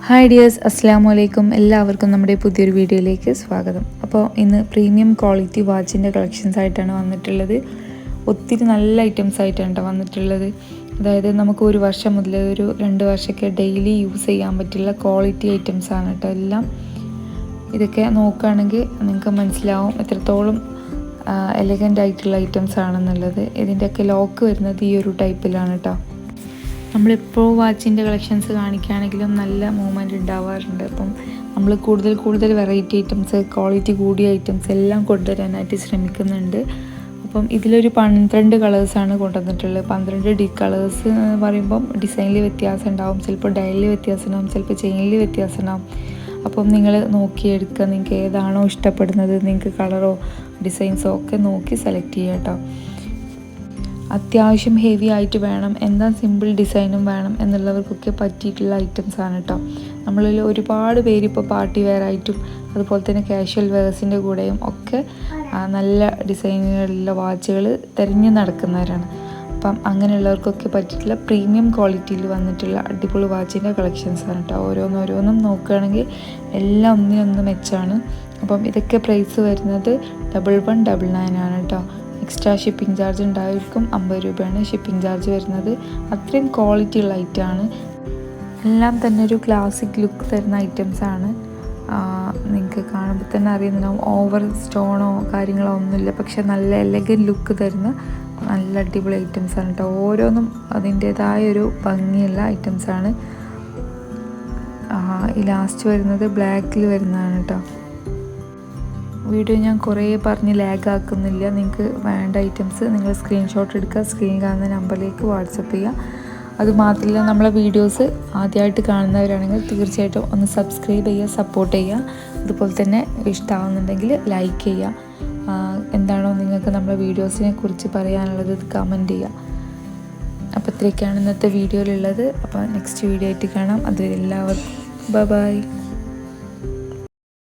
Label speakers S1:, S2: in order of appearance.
S1: Hi dears, അസ്സലാമു അലൈക്കും. എല്ലാവർക്കും നമ്മുടെ പുതിയൊരു വീഡിയോയിലേക്ക് സ്വാഗതം. അപ്പോൾ ഇന്ന് പ്രീമിയം ക്വാളിറ്റി വാച്ചിൻ്റെ കളക്ഷൻസ് ആയിട്ടാണ് വന്നിട്ടുള്ളത്. ഒത്തിരി നല്ല ഐറ്റംസ് ആയിട്ടാണ് വന്നിട്ടുള്ളത്. അതായത് നമുക്ക് ഒരു വർഷം മുതൽ ഒരു 2 വർഷമൊക്കെ ഡെയിലി യൂസ് ചെയ്യാൻ പറ്റുള്ള ക്വാളിറ്റി ഐറ്റംസ് ആണ് കേട്ടോ എല്ലാം. ഇതൊക്കെ നോക്കുകയാണെങ്കിൽ നിങ്ങൾക്ക് മനസ്സിലാവും എത്രത്തോളം എലഗൻ്റ് ആയിട്ടുള്ള ഐറ്റംസ് ആണെന്നുള്ളത്. ഇതിൻ്റെയൊക്കെ ലോക്ക് വരുന്നത് ഈ ഒരു ടൈപ്പിലാണ് കേട്ടോ. നമ്മളിപ്പോൾ വാച്ചിൻ്റെ കളക്ഷൻസ് കാണിക്കുകയാണെങ്കിലും നല്ല മൂവ്മെൻറ്റ് ഉണ്ടാവാറുണ്ട്. അപ്പം നമ്മൾ കൂടുതൽ വെറൈറ്റി ഐറ്റംസ്, ക്വാളിറ്റി കൂടിയ ഐറ്റംസ് എല്ലാം കൊണ്ടുവരാനായിട്ട് ശ്രമിക്കുന്നുണ്ട്. അപ്പം ഇതിലൊരു 12 കളേഴ്സാണ് കൊണ്ടുവന്നിട്ടുള്ളത്. 12 കളേഴ്സ് എന്ന് പറയുമ്പം ഡിസൈനിൽ വ്യത്യാസം ഉണ്ടാവും, ചിലപ്പോൾ ഡയലിൽ വ്യത്യാസം ഉണ്ടാവും, ചിലപ്പോൾ ചെയിനിൽ വ്യത്യാസം ഉണ്ടാവും. അപ്പം നിങ്ങൾ നോക്കിയെടുക്കുക, നിങ്ങൾക്ക് ഏതാണോ ഇഷ്ടപ്പെടുന്നത്, നിങ്ങൾക്ക് കളറോ ഡിസൈൻസോ ഒക്കെ നോക്കി സെലക്ട് ചെയ്യുക കേട്ടോ. അത്യാവശ്യം ഹെവി ആയിട്ട് വേണം, എന്താ സിമ്പിൾ ഡിസൈനും വേണം എന്നുള്ളവർക്കൊക്കെ പറ്റിയിട്ടുള്ള ഐറ്റംസ് ആണ് കേട്ടോ. നമ്മളിൽ ഒരുപാട് പേര് ഇപ്പോൾ പാർട്ടി വെയർ ആയിട്ടും അതുപോലെ തന്നെ കാഷ്വൽ വെയർസിൻ്റെ കൂടെയും ഒക്കെ നല്ല ഡിസൈനുകളിലുള്ള വാച്ചുകൾ തിരഞ്ഞു നടക്കുന്നവരാണ്. അപ്പം അങ്ങനെയുള്ളവർക്കൊക്കെ പറ്റിയിട്ടുള്ള പ്രീമിയം ക്വാളിറ്റിയിൽ വന്നിട്ടുള്ള അടിപൊളി വാച്ചിൻ്റെ കളക്ഷൻസ് ആണ് കേട്ടോ. ഓരോന്നും നോക്കുകയാണെങ്കിൽ എല്ലാം ഒന്നിനൊന്ന് മെച്ചാണ്. അപ്പം ഇതൊക്കെ പ്രൈസ് വരുന്നത് 1199 ആണ് കേട്ടോ. എക്സ്ട്രാ ഷിപ്പിംഗ് ചാർജ് ഉണ്ടായിരിക്കും. 50 രൂപയാണ് ഷിപ്പിംഗ് ചാർജ് വരുന്നത്. അത്രയും ക്വാളിറ്റി ഉള്ള ഐറ്റമാണ്. എല്ലാം തന്നെ ഒരു ക്ലാസിക് ലുക്ക് തരുന്ന ഐറ്റംസാണ്. നിങ്ങൾക്ക് കാണുമ്പോൾ തന്നെ അറിയുന്നുണ്ടാവും, ഓവർ സ്റ്റോണോ കാര്യങ്ങളോ ഒന്നുമില്ല, പക്ഷെ നല്ല എലഗൻ്റ് ലുക്ക് തരുന്ന നല്ല അടിപൊളി ഐറ്റംസാണ് കേട്ടോ. ഓരോന്നും അതിൻ്റേതായൊരു ഭംഗിയുള്ള ഐറ്റംസാണ്. ഈ ലാസ്റ്റ് വരുന്നത് ബ്ലാക്കിൽ വരുന്നതാണ് കേട്ടോ. വീഡിയോ ഞാൻ കുറേ പറഞ്ഞ് ലാഗ് ആക്കുന്നില്ല. നിങ്ങൾക്ക് വേണ്ട ഐറ്റംസ് നിങ്ങൾ സ്ക്രീൻഷോട്ട് എടുക്കുക, സ്ക്രീൻ കാണുന്ന നമ്പറിലേക്ക് വാട്സപ്പ് ചെയ്യുക. അതുമാത്രമല്ല, നമ്മളെ വീഡിയോസ് ആദ്യമായിട്ട് കാണുന്നവരാണെങ്കിൽ തീർച്ചയായിട്ടും ഒന്ന് സബ്സ്ക്രൈബ് ചെയ്യുക, സപ്പോർട്ട് ചെയ്യുക. അതുപോലെ തന്നെ ഇഷ്ടമാവുന്നുണ്ടെങ്കിൽ ലൈക്ക് ചെയ്യുക. എന്താണോ നിങ്ങൾക്ക് നമ്മളെ വീഡിയോസിനെ കുറിച്ച് പറയാനുള്ളത് കമൻറ്റ് ചെയ്യുക. അപ്പോൾ ഇത്രയൊക്കെയാണ് ഇന്നത്തെ വീഡിയോയിലുള്ളത്. അപ്പോൾ നെക്സ്റ്റ് വീഡിയോ ആയിട്ട് കാണാം. അതുവരെ എല്ലാവർക്കും ബൈ.